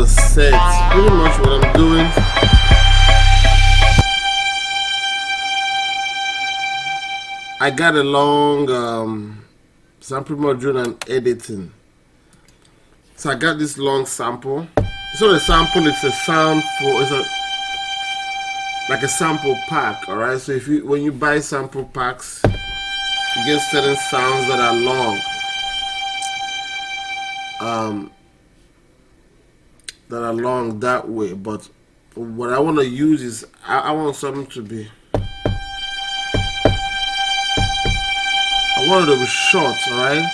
said, pretty much what I'm doing. I got a long so I'm pretty much doing an editing. So I got this long sample. It's not a sample, it's a sound for, it's a like a sample pack, alright? So if you, when you buy sample packs, you get certain sounds that are long. That are long that way, but what I want to use is I want something to be, I want it to be short, alright?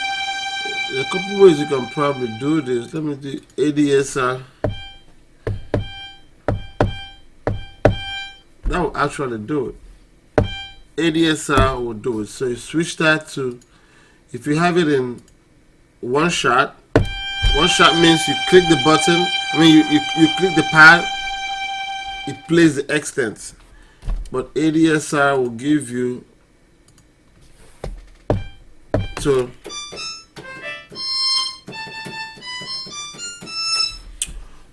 There are a couple ways you can probably do this. Let me do Adsr. That will actually do it. Adsr will do it. So you switch that to, if you have it in one shot means you click the button, I mean you click the pad, it plays the extent. But Adsr will give you to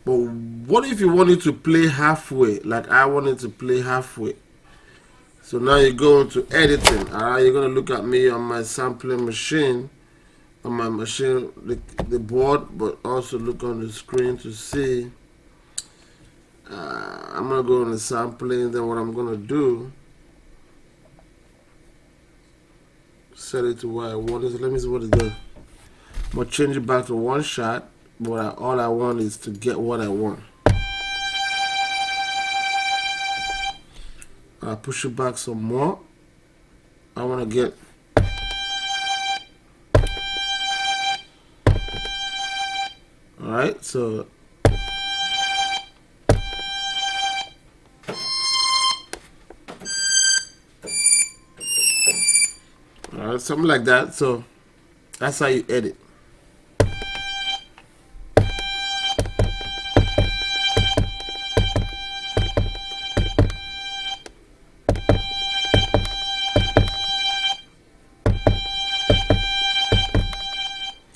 but what if you wanted to play halfway, like I wanted to play halfway? So now you go into editing. Alright, you're gonna look at me on my sampling machine, on my machine, the board, but also look on the screen to see. I'm gonna go on the sampling. Then what I'm gonna do, set it to where I want it. So let me see what it does. I'm gonna change it back to one shot, but all I want is to get what I want. I'll push it back some more. I want to get alright, so alright, something like that. So that's how you edit.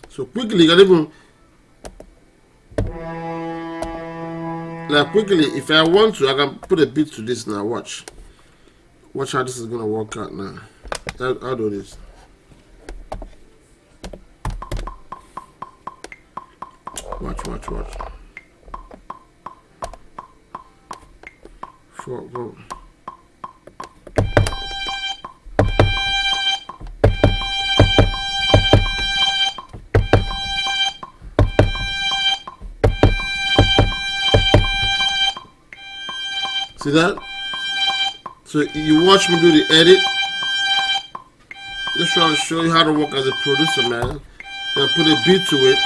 So quickly, you can even, like quickly, if I want to, I can put a beat to this now. Watch how this is gonna work out now. I'll do this. Watch. Go. See that? So you watch me do the edit. Just trying to show you how to work as a producer, man. Then put a beat to it.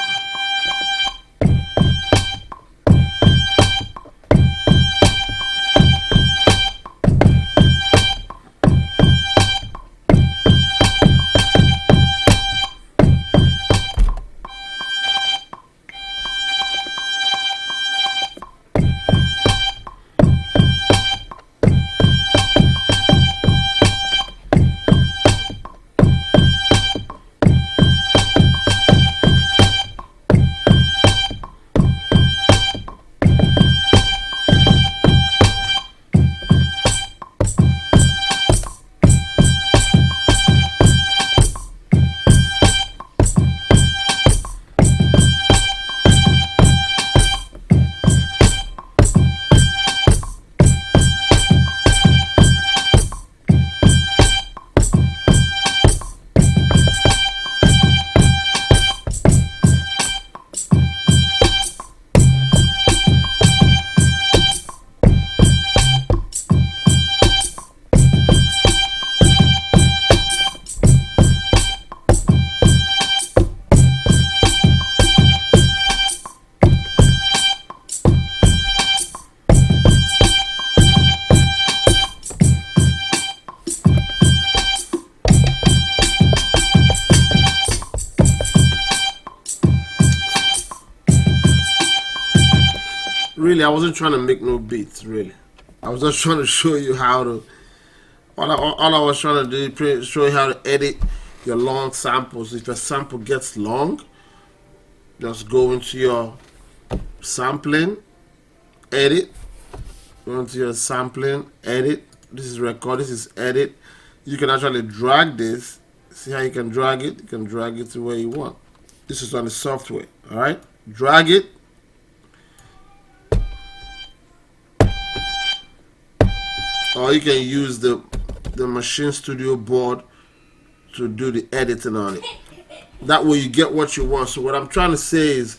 Really, I wasn't trying to make no beats, really. I was just trying to show you how to, all I was trying to do is show you how to edit your long samples. If your sample gets long, just go into your sampling, edit. Go into your sampling, edit. This is record, this is edit. You can actually drag this. See how you can drag it? You can drag it to where you want. This is on the software. Alright? Drag it. Or you can use the Maschine Studio board to do the editing on it. That way you get what you want. So what I'm trying to say is,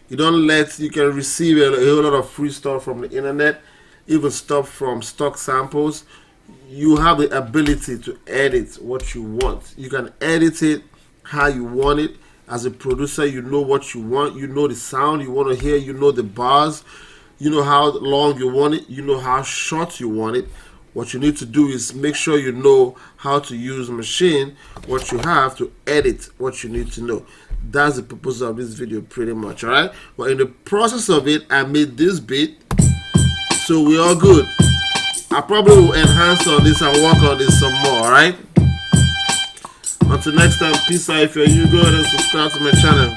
you can receive a whole lot of free stuff from the internet, even stuff from stock samples. You have the ability to edit what you want. You can edit it how you want it. As a producer, you know what you want. You know the sound you want to hear. You know the bars. You know how long you want it. You know how short you want it. What you need to do is make sure you know how to use Maschine, what you have to edit what you need to know. That's the purpose of this video pretty much, alright? But in the process of it, I made this bit, so we're all good. I probably will enhance on this and work on this some more, alright? Until next time, peace out. If you're new, go ahead and subscribe to my channel.